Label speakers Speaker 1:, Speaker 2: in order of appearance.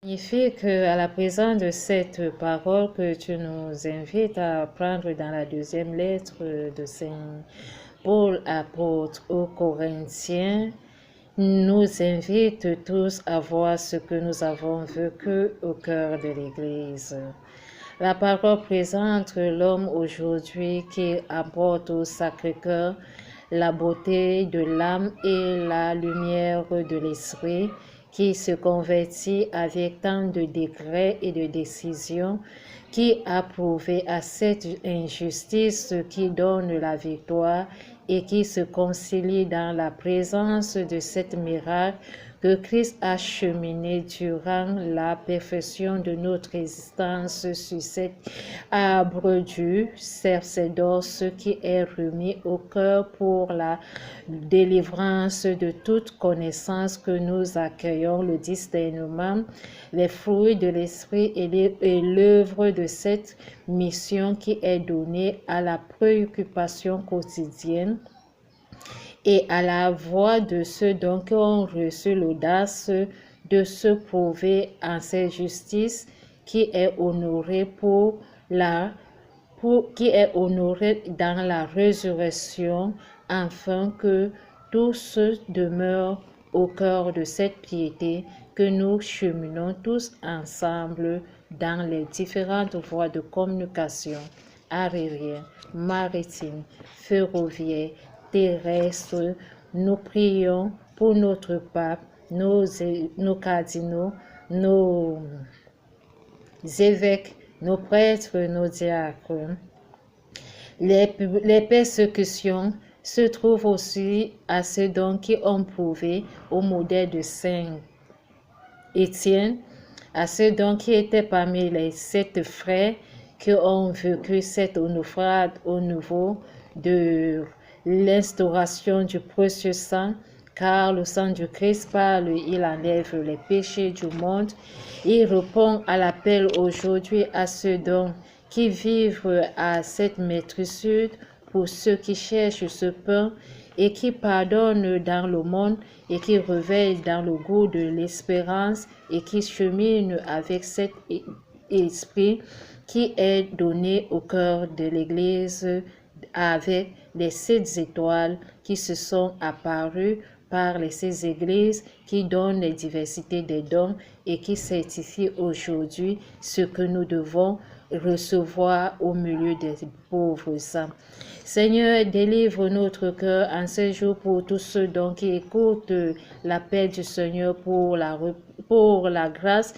Speaker 1: Magnifique à la présence de cette parole que tu nous invites à prendre dans la deuxième lettre de Saint Paul apôtre aux Corinthiens, nous invite tous à voir ce que nous avons vécu au cœur de l'Église. La parole présente l'homme aujourd'hui qui apporte au Sacré-Cœur la beauté de l'âme et la lumière de l'esprit, qui se convertit avec tant de degrés et de décision, qui a prouvé à cette injustice qui donne la victoire et qui se concilie dans la présence de cette miracle que Christ a cheminé durant la perfection de notre existence sur cet arbre du sacerdoce qui est remis au cœur pour la délivrance de toute connaissance que nous accueillons le discernement, les fruits de l'esprit et l'œuvre de cette mission qui est donnée à la préoccupation quotidienne et à la voix de ceux donc qui ont reçu l'audace de se prouver en cette justice qui est honorée qui est honorée dans la résurrection, afin que tous demeurent au cœur de cette piété que nous cheminons tous ensemble dans les différentes voies de communication aérienne, maritime, ferroviaire, terrestre. Nous prions pour notre pape, nos cardinaux, nos évêques, nos prêtres, nos diacres. Les persécutions se trouvent aussi à ceux donc qui ont prouvé au modèle de Saint Étienne, à ceux donc qui étaient parmi les 7 frères qui ont vécu cette naufrage au niveau de l'instauration du précieux sang, car le sang du Christ parle, il enlève les péchés du monde. Il répond à l'appel aujourd'hui à ceux donc qui vivent à cette maîtrisitude, pour ceux qui cherchent ce pain et qui pardonnent dans le monde et qui réveillent dans le goût de l'espérance et qui cheminent avec cet esprit qui est donné au cœur de l'Église avec les 7 étoiles qui se sont apparues par les 6 églises qui donnent les diversités des dons et qui certifient aujourd'hui ce que nous devons recevoir au milieu des pauvres saints. Seigneur, délivre notre cœur en ce jour pour tous ceux donc qui écoutent l'appel du Seigneur pour la grâce